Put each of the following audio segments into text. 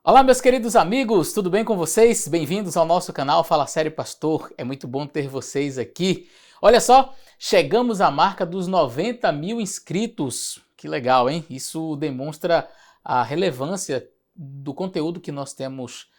Olá, meus queridos amigos, tudo bem com vocês? Bem-vindos ao nosso canal Fala Sério Pastor. É muito bom ter vocês aqui. Olha só, chegamos à marca dos 90 mil inscritos. Que legal, hein? Isso demonstra a relevância do conteúdo que nós temos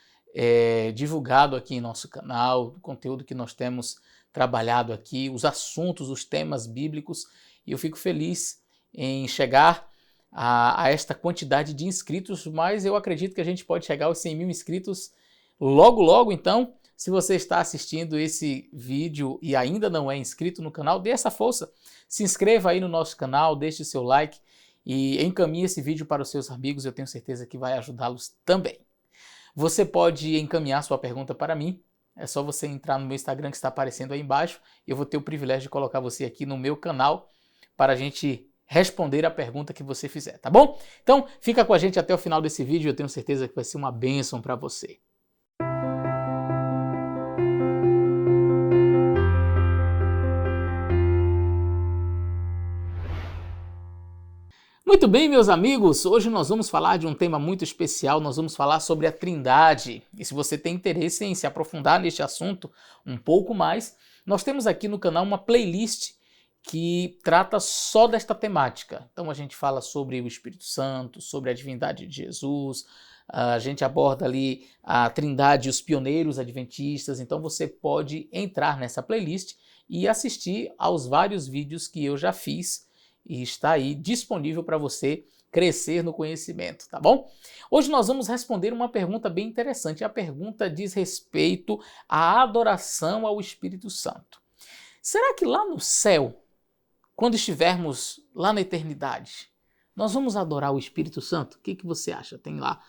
divulgado aqui em nosso canal, do conteúdo que nós temos trabalhado aqui, os assuntos, os temas bíblicos. E eu fico feliz em chegar a esta quantidade de inscritos, mas eu acredito que a gente pode chegar aos 100 mil inscritos logo, logo. Então, se você está assistindo esse vídeo e ainda não é inscrito no canal, dê essa força, se inscreva aí no nosso canal, deixe seu like e encaminhe esse vídeo para os seus amigos, eu tenho certeza que vai ajudá-los também. Você pode encaminhar sua pergunta para mim, é só você entrar no meu Instagram que está aparecendo aí embaixo, eu vou ter o privilégio de colocar você aqui no meu canal para a gente responder a pergunta que você fizer, tá bom? Então, fica com a gente até o final desse vídeo, eu tenho certeza que vai ser uma bênção para você. Muito bem, meus amigos, hoje nós vamos falar de um tema muito especial, nós vamos falar sobre a Trindade. E se você tem interesse em se aprofundar neste assunto um pouco mais, nós temos aqui no canal uma playlist que trata só desta temática. Então a gente fala sobre o Espírito Santo, sobre a divindade de Jesus, a gente aborda ali a Trindade e os pioneiros adventistas, então você pode entrar nessa playlist e assistir aos vários vídeos que eu já fiz e está aí disponível para você crescer no conhecimento, tá bom? Hoje nós vamos responder uma pergunta bem interessante. A pergunta diz respeito à adoração ao Espírito Santo. Será que lá no céu, quando estivermos lá na eternidade, nós vamos adorar o Espírito Santo? O que você acha? Tem lá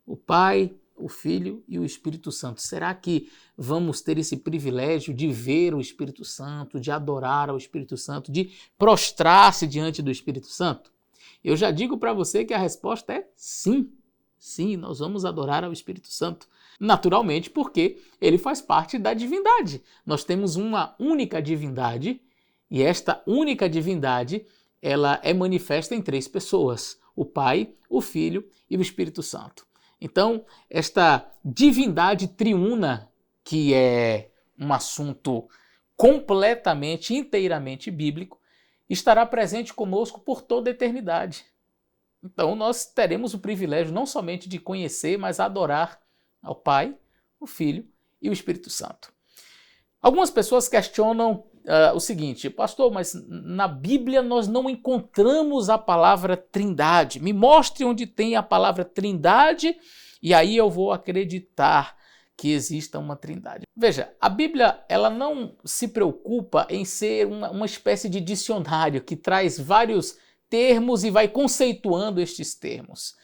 o Pai, o Filho e o Espírito Santo. Será que vamos ter esse privilégio de ver o Espírito Santo, de adorar ao Espírito Santo, de prostrar-se diante do Espírito Santo? Eu já digo para você que a resposta é sim. Sim, nós vamos adorar ao Espírito Santo. Naturalmente, porque ele faz parte da divindade. Nós temos uma única divindade. E esta única divindade, ela é manifesta em três pessoas, o Pai, o Filho e o Espírito Santo. Então, esta divindade triuna, que é um assunto completamente, inteiramente bíblico, estará presente conosco por toda a eternidade. Então, nós teremos o privilégio não somente de conhecer, mas adorar ao Pai, o Filho e o Espírito Santo. Algumas pessoas questionam o seguinte: pastor, mas na Bíblia nós não encontramos a palavra Trindade. Me mostre onde tem a palavra Trindade e aí eu vou acreditar que exista uma Trindade. Veja, a Bíblia ela não se preocupa em ser uma espécie de dicionário que traz vários termos e vai conceituando estes termos.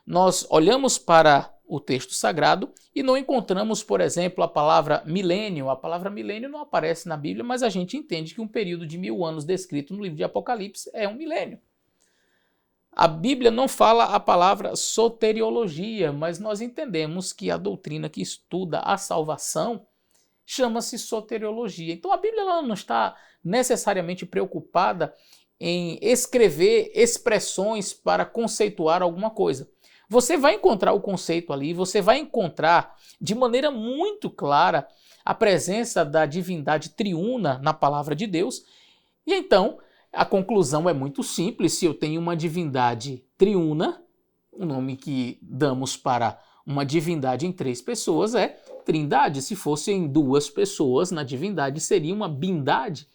Nós olhamos para o texto sagrado e não encontramos, por exemplo, a palavra milênio. A palavra milênio não aparece na Bíblia, mas a gente entende que um período de 1000 anos descrito no livro de Apocalipse é um milênio. A Bíblia não fala a palavra soteriologia, mas nós entendemos que a doutrina que estuda a salvação chama-se soteriologia. Então a Bíblia ela não está necessariamente preocupada em escrever expressões para conceituar alguma coisa. Você vai encontrar o conceito ali, você vai encontrar de maneira muito clara a presença da divindade triuna na palavra de Deus. E então, a conclusão é muito simples. Se eu tenho uma divindade triuna, o nome que damos para uma divindade em três pessoas é Trindade. Se fossem duas pessoas na divindade, seria uma bindade.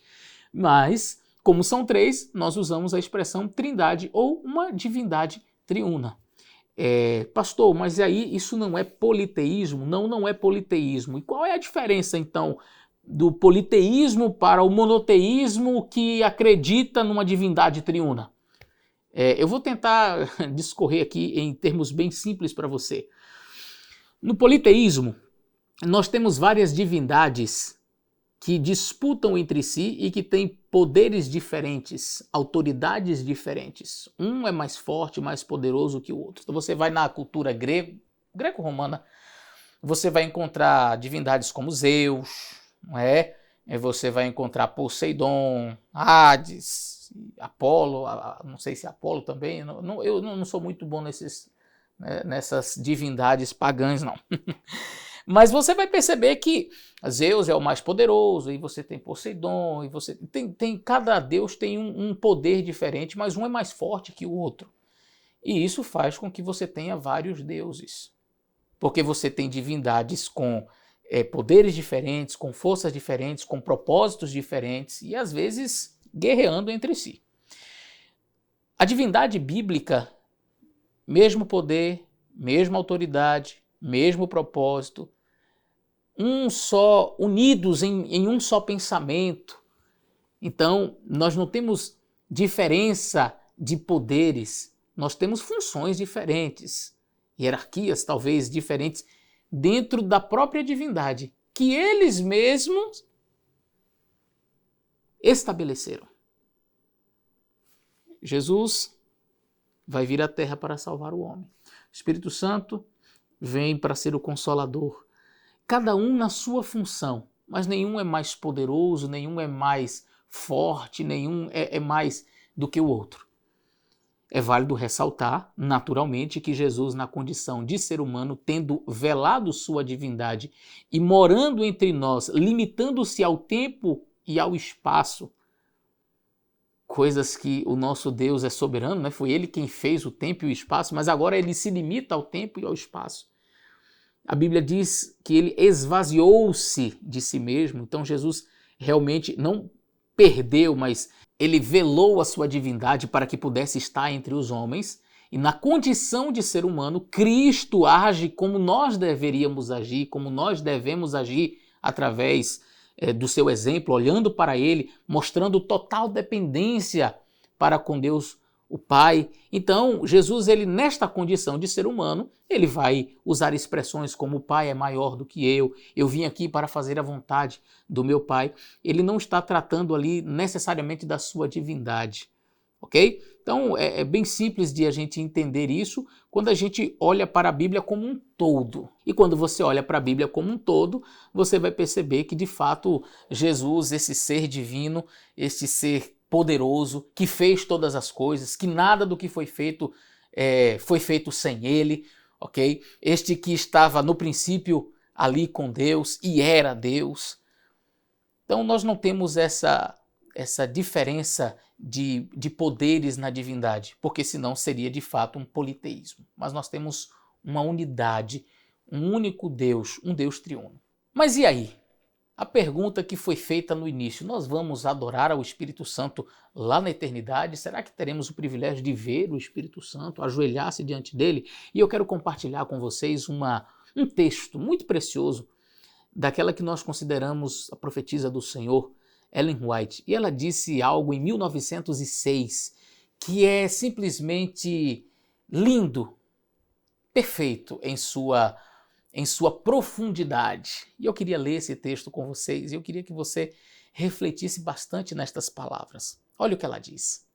Mas, como são três, nós usamos a expressão Trindade ou uma divindade triuna. Pastor, mas aí isso não é politeísmo? Não, não é politeísmo. E qual é a diferença, então, do politeísmo para o monoteísmo que acredita numa divindade triuna? Eu vou tentar discorrer aqui em termos bem simples para você. No politeísmo, nós temos várias divindades que disputam entre si e que têm poderes diferentes, autoridades diferentes. Um é mais forte, mais poderoso que o outro. Então você vai na cultura greco-romana, você vai encontrar divindades como Zeus, não é? Você vai encontrar Poseidon, Hades, Apolo, não sei se Apolo também, eu não sou muito bom né, nessas divindades pagãs, não. Mas você vai perceber que Zeus é o mais poderoso, e você tem Poseidon, e você cada deus tem um poder diferente, mas um é mais forte que o outro. E isso faz com que você tenha vários deuses. Porque você tem divindades com poderes diferentes, com forças diferentes, com propósitos diferentes e às vezes guerreando entre si. A divindade bíblica, mesmo poder, mesma autoridade, mesmo propósito, unidos em um só pensamento. Então, nós não temos diferença de poderes, nós temos funções diferentes, hierarquias talvez diferentes dentro da própria divindade, que eles mesmos estabeleceram. Jesus vai vir à Terra para salvar o homem. O Espírito Santo vem para ser o Consolador. Cada um na sua função, mas nenhum é mais poderoso, nenhum é mais forte, nenhum é mais do que o outro. É válido ressaltar, naturalmente, que Jesus, na condição de ser humano, tendo velado sua divindade e morando entre nós, limitando-se ao tempo e ao espaço, coisas que o nosso Deus é soberano, né? Foi ele quem fez o tempo e o espaço, mas agora ele se limita ao tempo e ao espaço. A Bíblia diz que ele esvaziou-se de si mesmo, então Jesus realmente não perdeu, mas ele velou a sua divindade para que pudesse estar entre os homens, e na condição de ser humano, Cristo age como nós deveríamos agir, como nós devemos agir através do seu exemplo, olhando para ele, mostrando total dependência para com Deus o Pai. Então, Jesus, ele nesta condição de ser humano, ele vai usar expressões como o Pai é maior do que eu vim aqui para fazer a vontade do meu Pai. Ele não está tratando ali necessariamente da sua divindade, ok? Então, é bem simples de a gente entender isso quando a gente olha para a Bíblia como um todo. E quando você olha para a Bíblia como um todo, você vai perceber que, de fato, Jesus, esse ser divino, esse ser poderoso, que fez todas as coisas, que nada do que foi feito sem ele, ok? Este que estava no princípio ali com Deus e era Deus. Então nós não temos essa diferença de poderes na divindade, porque senão seria de fato um politeísmo. Mas nós temos uma unidade, um único Deus, um Deus triuno. Mas e aí? A pergunta que foi feita no início, nós vamos adorar ao Espírito Santo lá na eternidade? Será que teremos o privilégio de ver o Espírito Santo, ajoelhar-se diante dele? E eu quero compartilhar com vocês um texto muito precioso daquela que nós consideramos a profetisa do Senhor, Ellen White. E ela disse algo em 1906 que é simplesmente lindo, perfeito em sua profundidade. E eu queria ler esse texto com vocês, e eu queria que você refletisse bastante nestas palavras. Olha o que ela diz.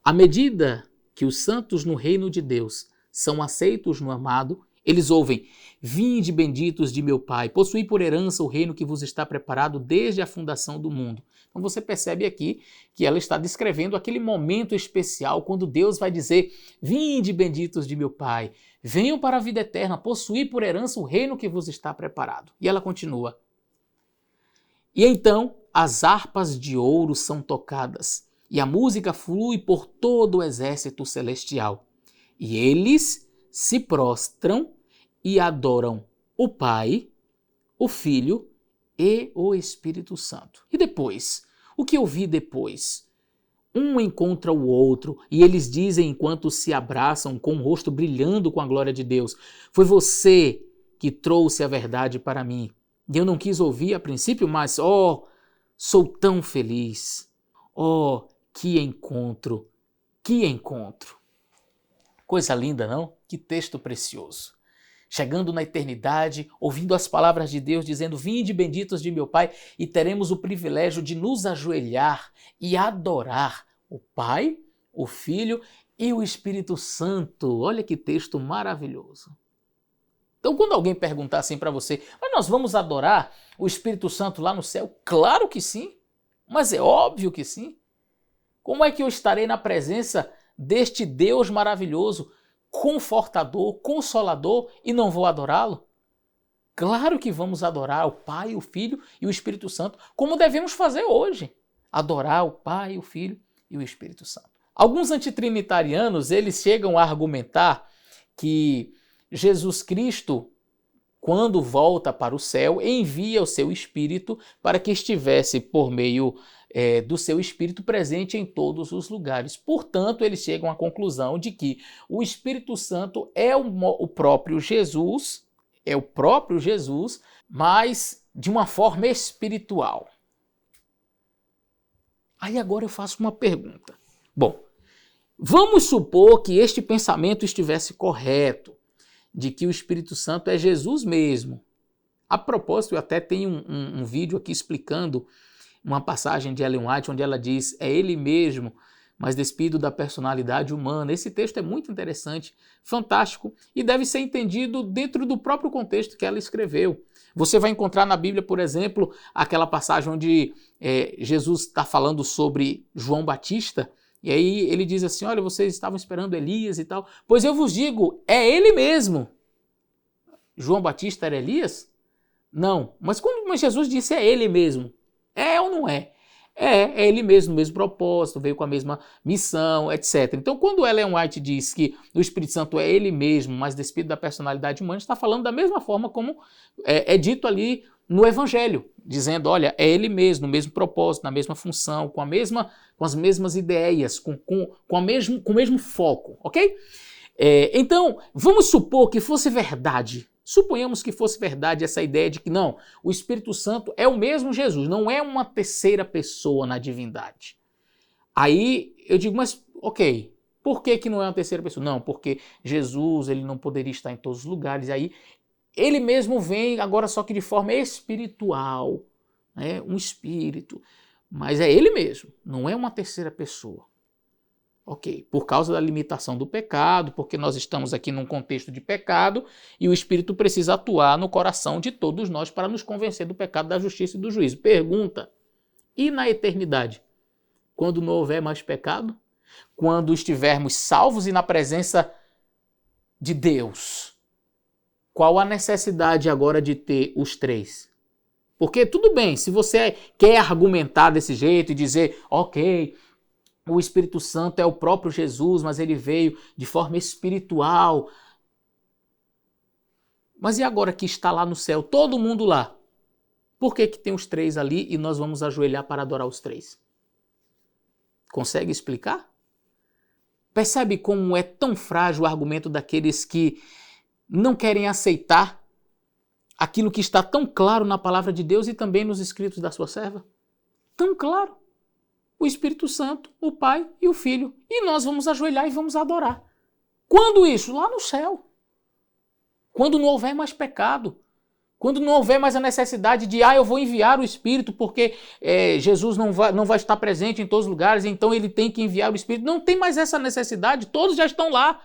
À medida que os santos no reino de Deus são aceitos no amado, eles ouvem: vinde benditos de meu Pai, possuí por herança o reino que vos está preparado desde a fundação do mundo. Então você percebe aqui que ela está descrevendo aquele momento especial quando Deus vai dizer: vinde benditos de meu Pai, venham para a vida eterna, possuí por herança o reino que vos está preparado. E ela continua: e então as harpas de ouro são tocadas, e a música flui por todo o exército celestial. E eles se prostram e adoram o Pai, o Filho e o Espírito Santo. E depois? O que eu vi depois? Um encontra o outro e eles dizem enquanto se abraçam com o rosto brilhando com a glória de Deus: foi você que trouxe a verdade para mim. E eu não quis ouvir a princípio, mas sou tão feliz. Que encontro, que encontro. Coisa linda, não? Que texto precioso. Chegando na eternidade, ouvindo as palavras de Deus dizendo: vinde benditos de meu Pai, e teremos o privilégio de nos ajoelhar e adorar o Pai, o Filho e o Espírito Santo. Olha que texto maravilhoso. Então, quando alguém perguntar assim para você: mas nós vamos adorar o Espírito Santo lá no céu? Claro que sim, mas é óbvio que sim. Como é que eu estarei na presença deste Deus maravilhoso confortador, consolador e não vou adorá-lo? Claro que vamos adorar o Pai, o Filho e o Espírito Santo, como devemos fazer hoje. Adorar o Pai, o Filho e o Espírito Santo. Alguns antitrinitarianos, eles chegam a argumentar que Jesus Cristo, quando volta para o céu, envia o seu Espírito para que estivesse por meio do seu Espírito presente em todos os lugares. Portanto, eles chegam à conclusão de que o Espírito Santo é o próprio Jesus, mas de uma forma espiritual. Aí agora eu faço uma pergunta. Bom, vamos supor que este pensamento estivesse correto, de que o Espírito Santo é Jesus mesmo. A propósito, eu até tenho um vídeo aqui explicando uma passagem de Ellen White, onde ela diz, é ele mesmo, mas despido da personalidade humana. Esse texto é muito interessante, fantástico, e deve ser entendido dentro do próprio contexto que ela escreveu. Você vai encontrar na Bíblia, por exemplo, aquela passagem onde Jesus está falando sobre João Batista, e aí ele diz assim, olha, vocês estavam esperando Elias e tal. Pois eu vos digo, é ele mesmo. João Batista era Elias? Não. Mas quando Jesus disse é ele mesmo, é ou não é? É ele mesmo, o mesmo propósito, veio com a mesma missão, etc. Então, quando Ellen White diz que o Espírito Santo é ele mesmo, mas despido da personalidade humana, está falando da mesma forma como é dito ali no Evangelho, dizendo, olha, é ele mesmo, no mesmo propósito, na mesma função, com as mesmas ideias, com o mesmo foco, ok? Então, vamos supor que fosse verdade. Suponhamos que fosse verdade essa ideia de que não, o Espírito Santo é o mesmo Jesus, não é uma terceira pessoa na divindade. Aí eu digo, mas ok, por que não é uma terceira pessoa? Não, porque Jesus ele não poderia estar em todos os lugares, aí ele mesmo vem agora só que de forma espiritual, né? Um espírito, mas é ele mesmo, não é uma terceira pessoa. Ok, por causa da limitação do pecado, porque nós estamos aqui num contexto de pecado e o Espírito precisa atuar no coração de todos nós para nos convencer do pecado, da justiça e do juízo. Pergunta, e na eternidade? Quando não houver mais pecado? Quando estivermos salvos e na presença de Deus? Qual a necessidade agora de ter os três? Porque tudo bem, se você quer argumentar desse jeito e dizer, ok, o Espírito Santo é o próprio Jesus, mas ele veio de forma espiritual. Mas e agora que está lá no céu, todo mundo lá? Por que tem os três ali e nós vamos ajoelhar para adorar os três? Consegue explicar? Percebe como é tão frágil o argumento daqueles que não querem aceitar aquilo que está tão claro na palavra de Deus e também nos escritos da sua serva? Tão claro. O Espírito Santo, o Pai e o Filho. E nós vamos ajoelhar e vamos adorar. Quando isso? Lá no céu. Quando não houver mais pecado. Quando não houver mais a necessidade de, eu vou enviar o Espírito porque Jesus não vai estar presente em todos os lugares, então ele tem que enviar o Espírito. Não tem mais essa necessidade, todos já estão lá.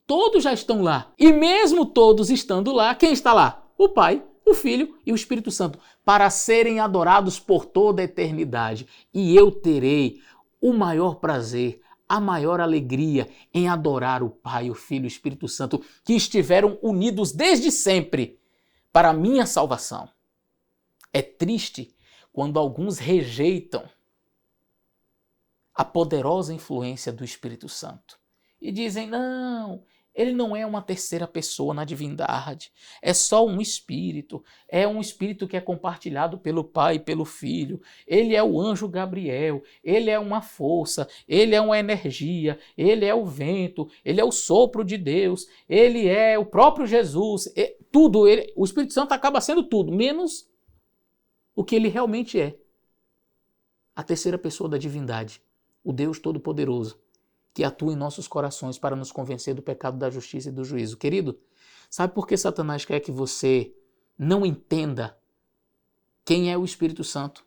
Todos já estão lá. E mesmo todos estando lá, quem está lá? O Pai, o Filho e o Espírito Santo, para serem adorados por toda a eternidade. E eu terei o maior prazer, a maior alegria em adorar o Pai, o Filho e o Espírito Santo, que estiveram unidos desde sempre para a minha salvação. É triste quando alguns rejeitam a poderosa influência do Espírito Santo e dizem, não, ele não é uma terceira pessoa na divindade, é só um espírito, é um espírito que é compartilhado pelo Pai e pelo Filho, ele é o anjo Gabriel, ele é uma força, ele é uma energia, ele é o vento, ele é o sopro de Deus, ele é o próprio Jesus, tudo, o Espírito Santo acaba sendo tudo, menos o que ele realmente é, a terceira pessoa da divindade, o Deus Todo-Poderoso, que atua em nossos corações para nos convencer do pecado, da justiça e do juízo. Querido, sabe por que Satanás quer que você não entenda quem é o Espírito Santo?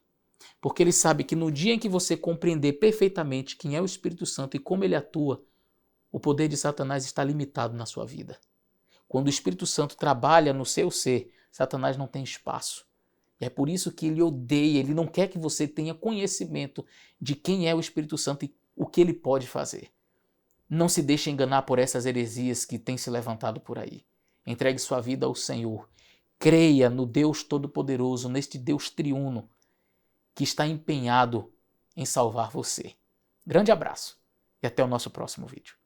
Porque ele sabe que no dia em que você compreender perfeitamente quem é o Espírito Santo e como ele atua, o poder de Satanás está limitado na sua vida. Quando o Espírito Santo trabalha no seu ser, Satanás não tem espaço. E é por isso que ele odeia, ele não quer que você tenha conhecimento de quem é o Espírito Santo e o que ele pode fazer. Não se deixe enganar por essas heresias que têm se levantado por aí. Entregue sua vida ao Senhor. Creia no Deus Todo-Poderoso, neste Deus triuno, que está empenhado em salvar você. Grande abraço e até o nosso próximo vídeo.